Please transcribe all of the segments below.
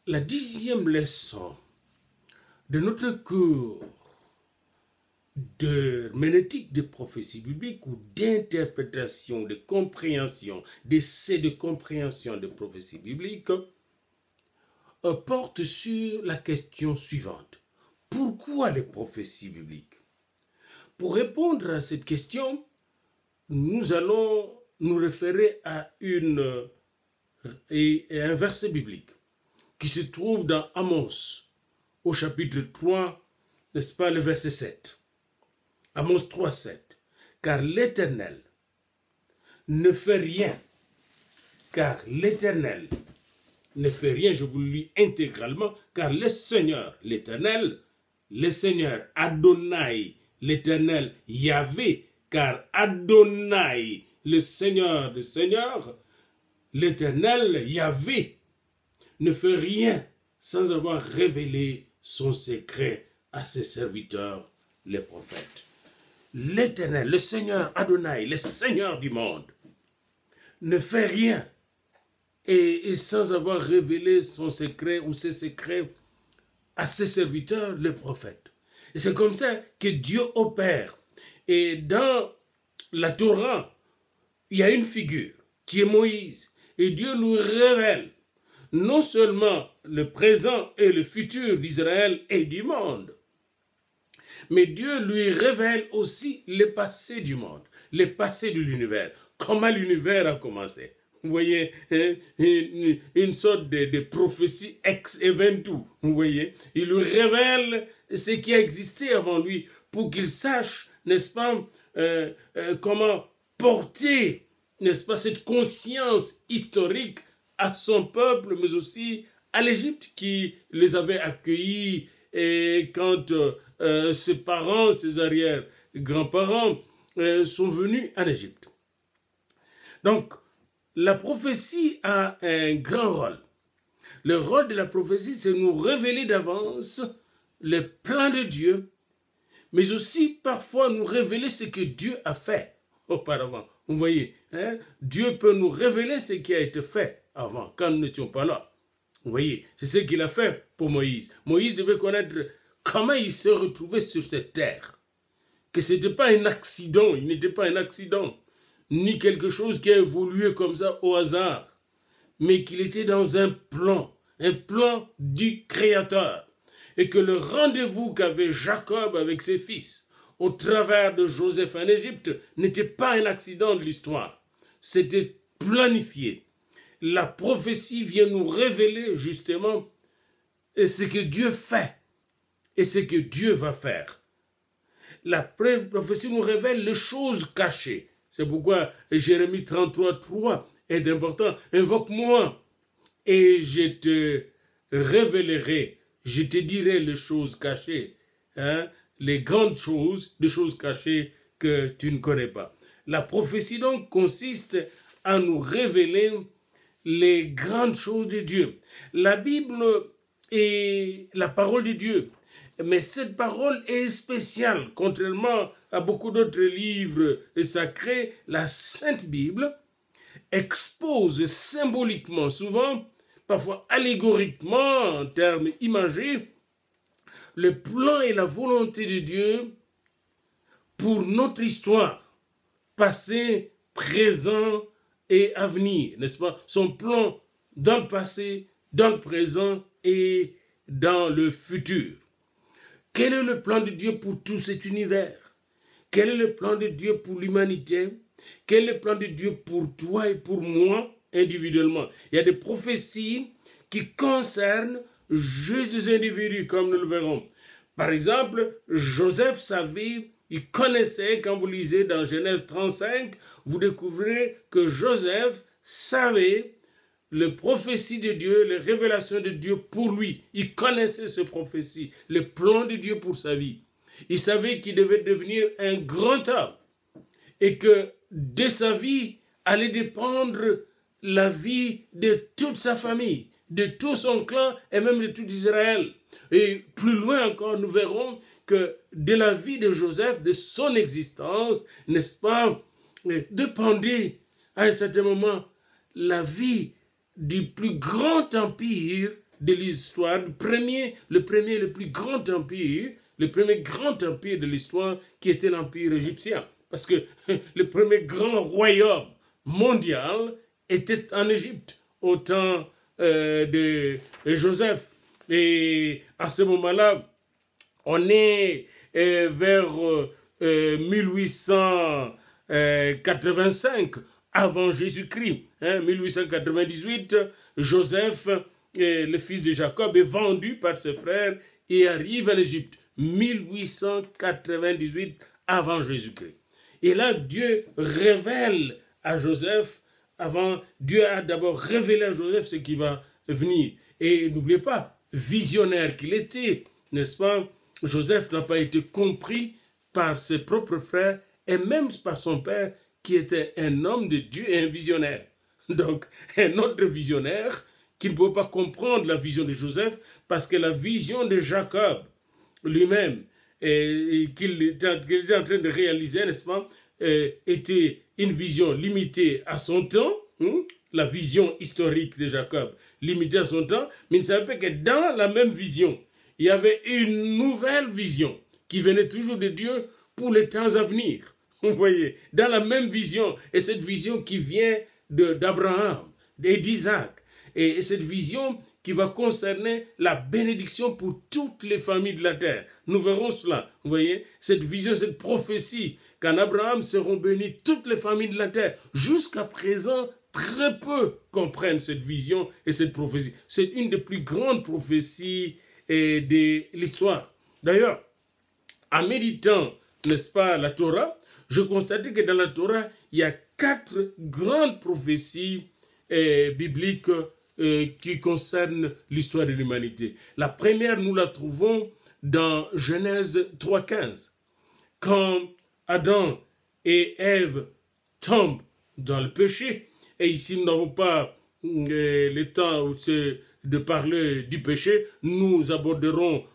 La 10e leçon de notre cours de ménétique de prophétie biblique ou d'interprétation, de compréhension, d'essai de compréhension de prophétie biblique porte sur la question suivante. Pourquoi les prophéties bibliques? Pour répondre à cette question, nous allons nous référer à un verset biblique qui se trouve dans Amos, au chapitre 3, n'est-ce pas, le verset 7. Amos 3, 7. Car l'Éternel ne fait rien. Car l'Éternel ne fait rien, je vous le lis intégralement, car le Seigneur, l'Éternel, le Seigneur Adonai, l'Éternel Yahvé, car Adonai, le Seigneur des Seigneurs, l'Éternel Yahvé, ne fait rien sans avoir révélé son secret à ses serviteurs, les prophètes. L'Éternel, le Seigneur Adonai, le Seigneur du monde, ne fait rien et sans avoir révélé son secret ou ses secrets à ses serviteurs, les prophètes. Et c'est comme ça que Dieu opère. Et dans la Torah, il y a une figure qui est Moïse. Et Dieu nous révèle non seulement le présent et le futur d'Israël et du monde, mais Dieu lui révèle aussi le passé du monde, le passé de l'univers, comment l'univers a commencé. Vous voyez, une sorte de prophétie ex eventu, vous voyez. Il lui révèle ce qui a existé avant lui pour qu'il sache, n'est-ce pas, comment porter, n'est-ce pas, cette conscience historique à son peuple, mais aussi à l'Égypte qui les avait accueillis et quand ses parents, ses arrière-grands-parents sont venus en Égypte. Donc, la prophétie a un grand rôle. Le rôle de la prophétie, c'est nous révéler d'avance les plans de Dieu, mais aussi parfois nous révéler ce que Dieu a fait auparavant. Vous voyez, Dieu peut nous révéler ce qui a été fait avant, quand nous n'étions pas là. Vous voyez, c'est ce qu'il a fait pour Moïse. Moïse devait connaître comment il s'est retrouvé sur cette terre. Que ce n'était pas un accident, il n'était pas un accident, ni quelque chose qui a évolué comme ça au hasard, mais qu'il était dans un plan du Créateur. Et que le rendez-vous qu'avait Jacob avec ses fils au travers de Joseph en Égypte n'était pas un accident de l'histoire. C'était planifié. La prophétie vient nous révéler justement ce que Dieu fait et ce que Dieu va faire. La prophétie nous révèle les choses cachées. C'est pourquoi Jérémie 33, 3 est important. Invoque-moi et je te révélerai, je te dirai les choses cachées, les grandes choses, des choses cachées que tu ne connais pas. La prophétie donc consiste à nous révéler les grandes choses de Dieu. La Bible est la parole de Dieu, mais cette parole est spéciale, contrairement à beaucoup d'autres livres sacrés. La Sainte Bible expose symboliquement, souvent, parfois allégoriquement, en termes imagés, le plan et la volonté de Dieu pour notre histoire, passé, présent et à venir, n'est-ce pas? Son plan dans le passé, dans le présent et dans le futur. Quel est le plan de Dieu pour tout cet univers? Quel est le plan de Dieu pour l'humanité? Quel est le plan de Dieu pour toi et pour moi individuellement? Il y a des prophéties qui concernent juste des individus, comme nous le verrons. Par exemple, Joseph savait, il connaissait, quand vous lisez dans Genèse 35, vous découvrez que Joseph savait les prophéties de Dieu, les révélations de Dieu pour lui. Il connaissait ces prophéties, les plans de Dieu pour sa vie. Il savait qu'il devait devenir un grand homme et que de sa vie allait dépendre la vie de toute sa famille, de tout son clan et même de tout Israël. Et plus loin encore, nous verrons que de la vie de Joseph, de son existence, n'est-ce pas, dépendait à un certain moment la vie du plus grand empire de l'histoire, le premier, le plus grand empire, le premier grand empire de l'histoire qui était l'empire égyptien. Parce que le premier grand royaume mondial était en Égypte au temps de Joseph. Et à ce moment-là, on est vers 1885 avant Jésus-Christ. 1898, Joseph, le fils de Jacob, est vendu par ses frères et arrive en Égypte. 1898 avant Jésus-Christ. Et là, Dieu révèle à Joseph, Dieu a d'abord révélé à Joseph ce qui va venir. Et n'oubliez pas, visionnaire qu'il était, n'est-ce pas, Joseph n'a pas été compris par ses propres frères et même par son père qui était un homme de Dieu et un visionnaire. Donc, un autre visionnaire qui ne pouvait pas comprendre la vision de Joseph parce que la vision de Jacob lui-même qu'il était en train de réaliser, n'est-ce pas, était une vision limitée à son temps, la vision historique de Jacob, limitée à son temps, mais il ne savait pas que dans la même vision, il y avait une nouvelle vision qui venait toujours de Dieu pour les temps à venir. Vous voyez, dans la même vision, et cette vision qui vient d'Abraham et d'Isaac, et cette vision qui va concerner la bénédiction pour toutes les familles de la terre. Nous verrons cela. Vous voyez, cette vision, cette prophétie, qu'en Abraham seront bénies toutes les familles de la terre. Jusqu'à présent, très peu comprennent cette vision et cette prophétie. C'est une des plus grandes prophéties de l'histoire. D'ailleurs, en méditant, n'est-ce pas, la Torah, je constatais que dans la Torah, il y a 4 grandes prophéties bibliques qui concernent l'histoire de l'humanité. La première, nous la trouvons dans Genèse 3,15. Quand Adam et Ève tombent dans le péché, et ici nous n'avons pas le temps de parler du péché, nous aborderons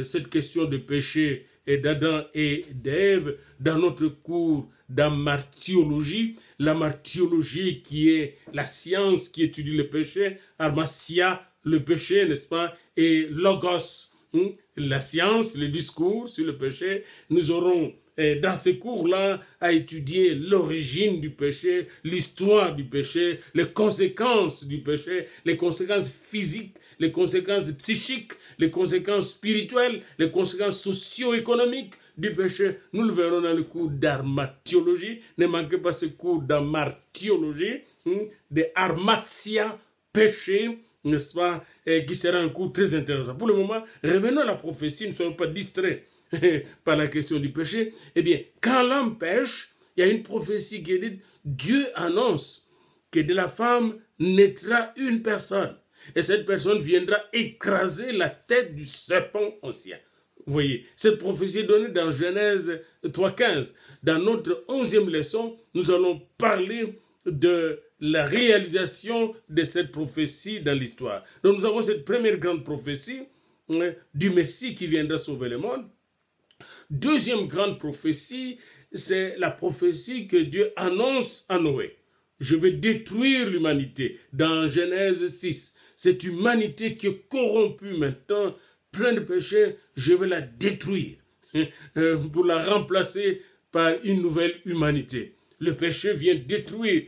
cette question de péché d'Adam et d'Ève dans notre cours d'amartiologie, la martiologie qui est la science qui étudie le péché, armatia, le péché, n'est-ce pas, et logos, la science, le discours sur le péché. Nous aurons dans ces cours-là à étudier l'origine du péché, l'histoire du péché, les conséquences du péché, les conséquences physiques, les conséquences psychiques, les conséquences spirituelles, les conséquences socio-économiques du péché. Nous le verrons dans le cours d'armatiologie. Ne manquez pas ce cours d'amartiologie, de armatia, péché, n'est-ce pas, qui sera un cours très intéressant. Pour le moment, revenons à la prophétie, ne soyons pas distraits par la question du péché. Eh bien, quand l'homme pêche, il y a une prophétie qui dit, Dieu annonce que de la femme naîtra une personne. Et cette personne viendra écraser la tête du serpent ancien. Vous voyez, cette prophétie est donnée dans Genèse 3,15. Dans notre 11e leçon, nous allons parler de la réalisation de cette prophétie dans l'histoire. Donc nous avons cette première grande prophétie du Messie qui viendra sauver le monde. Deuxième grande prophétie, c'est la prophétie que Dieu annonce à Noé. Je vais détruire l'humanité. Dans Genèse 6, cette humanité qui est corrompue maintenant, pleine de péchés, je vais la détruire pour la remplacer par une nouvelle humanité. Le péché vient détruire,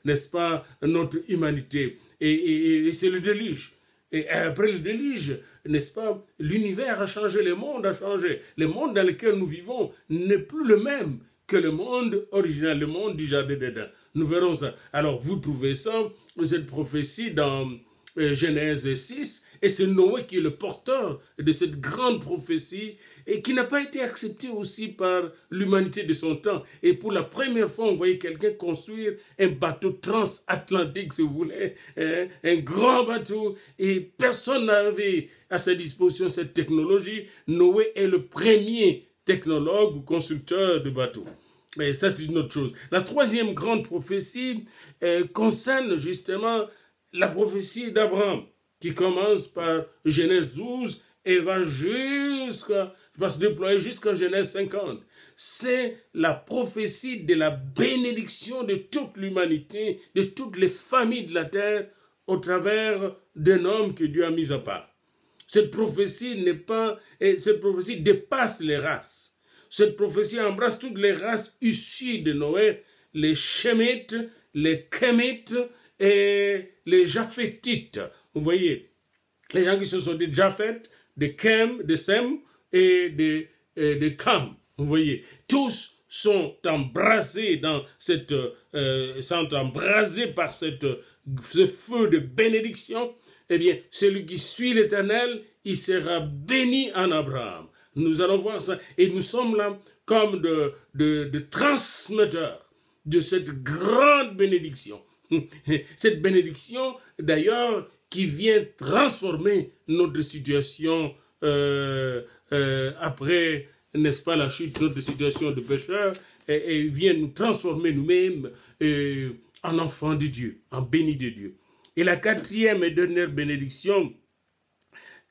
n'est-ce pas, notre humanité. Et c'est le déluge. Et après le déluge, n'est-ce pas, l'univers a changé, le monde a changé. Le monde dans lequel nous vivons n'est plus le même que le monde original, le monde du jardin d'Éden. Nous verrons ça. Alors, vous trouvez ça, cette prophétie dans Genèse 6, et c'est Noé qui est le porteur de cette grande prophétie et qui n'a pas été acceptée aussi par l'humanité de son temps. Et pour la première fois, on voyait quelqu'un construire un bateau transatlantique, si vous voulez, un grand bateau, et personne n'avait à sa disposition cette technologie. Noé est le premier technologue ou constructeur de bateaux. Mais ça, c'est une autre chose. La troisième grande prophétie concerne justement la prophétie d'Abraham, qui commence par Genèse 12 et va se déployer jusqu'à Genèse 50. C'est la prophétie de la bénédiction de toute l'humanité, de toutes les familles de la terre, au travers d'un homme que Dieu a mis à part. Cette prophétie cette prophétie dépasse les races. Cette prophétie embrasse toutes les races issues de Noé, les Shémites, les Kémites et les Japhétites. Vous voyez, les gens qui se sont de Japhet, de Kem, de Sem et de Cam. Vous voyez, tous sont embrasés par ce feu de bénédiction. Eh bien, celui qui suit l'Éternel, il sera béni en Abraham. Nous allons voir ça. Et nous sommes là comme de transmetteurs de cette grande bénédiction. Cette bénédiction, d'ailleurs, qui vient transformer notre situation après, n'est-ce pas, la chute, notre situation de pécheur, et vient nous transformer nous-mêmes en enfants de Dieu, en bénis de Dieu. Et la quatrième et dernière bénédiction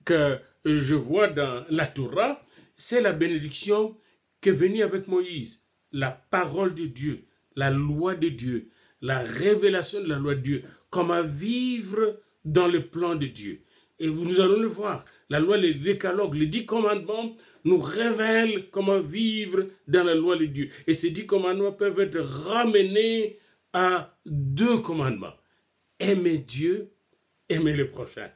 que je vois dans la Torah, c'est la bénédiction qui est venue avec Moïse. La parole de Dieu, la loi de Dieu, la révélation de la loi de Dieu, comment vivre dans le plan de Dieu. Et nous allons le voir. La loi, les décalogues, les 10 commandements nous révèlent comment vivre dans la loi de Dieu. Et ces 10 commandements peuvent être ramenés à 2 commandements. Aimer Dieu, aimer le prochain.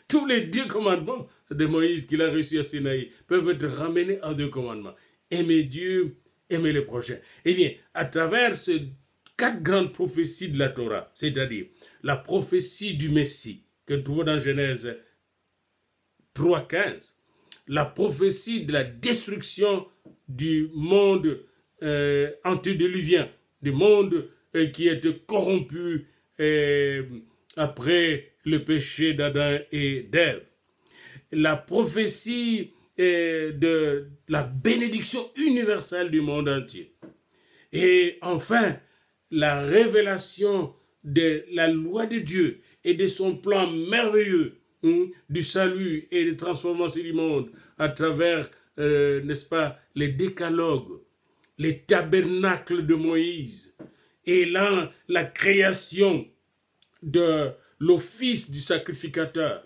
Tous les 10 commandements de Moïse qu'il a reçus à Sinaï peuvent être ramenés à 2 commandements. Aimer Dieu, aimer le prochain. Eh bien, à travers ces 4 grandes prophéties de la Torah, c'est-à-dire la prophétie du Messie, que nous trouvons dans Genèse 3.15, la prophétie de la destruction du monde antédiluvien, du monde qui était corrompu après le péché d'Adam et d'Ève. La prophétie de la bénédiction universelle du monde entier. Et enfin, la révélation de la loi de Dieu et de son plan merveilleux du salut et de transformation du monde à travers, n'est-ce pas, les décalogues, les tabernacles de Moïse, et là, la création de l'office du sacrificateur,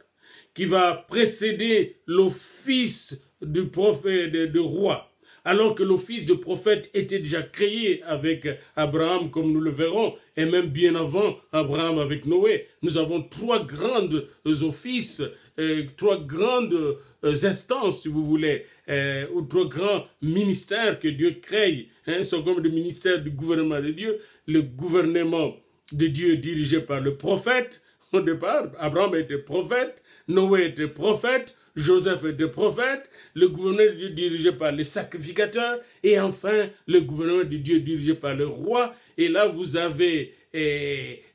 qui va précéder l'office du prophète, de roi, alors que l'office de prophète était déjà créé avec Abraham, comme nous le verrons, et même bien avant Abraham avec Noé. Nous avons 3 grandes offices, 3 grandes instances, si vous voulez, ou 3 grands ministères que Dieu crée, sont comme des ministères du gouvernement de Dieu. Le gouvernement de Dieu dirigé par le prophète. Au départ, Abraham était prophète, Noé était prophète, Joseph était prophète, le gouvernement de Dieu dirigé par les sacrificateurs, et enfin le gouvernement de Dieu dirigé par le roi. Et là, vous avez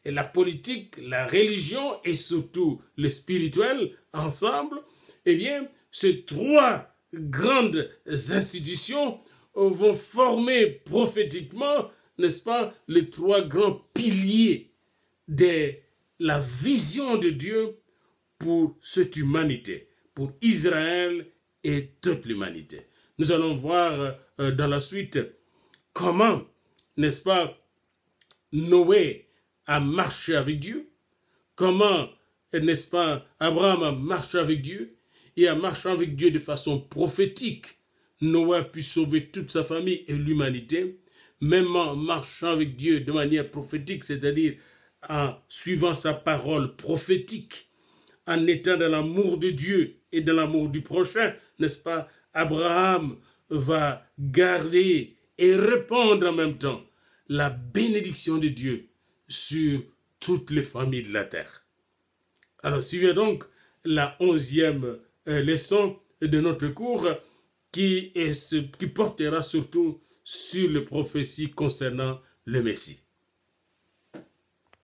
la politique, la religion et surtout le spirituel ensemble. Eh bien, ces 3 grandes institutions vont former prophétiquement, n'est-ce pas, les 3 grands piliers de la vision de Dieu pour cette humanité, pour Israël et toute l'humanité. Nous allons voir dans la suite comment, n'est-ce pas, Noé a marché avec Dieu, comment, n'est-ce pas, Abraham a marché avec Dieu, et a marché avec Dieu de façon prophétique. Noé a pu sauver toute sa famille et l'humanité, même en marchant avec Dieu de manière prophétique, c'est-à-dire en suivant sa parole prophétique, en étant dans l'amour de Dieu et dans l'amour du prochain, n'est-ce pas? Abraham va garder et répandre en même temps la bénédiction de Dieu sur toutes les familles de la terre. Alors, suivez donc la 11e leçon de notre cours qui portera surtout sur les prophéties concernant le Messie.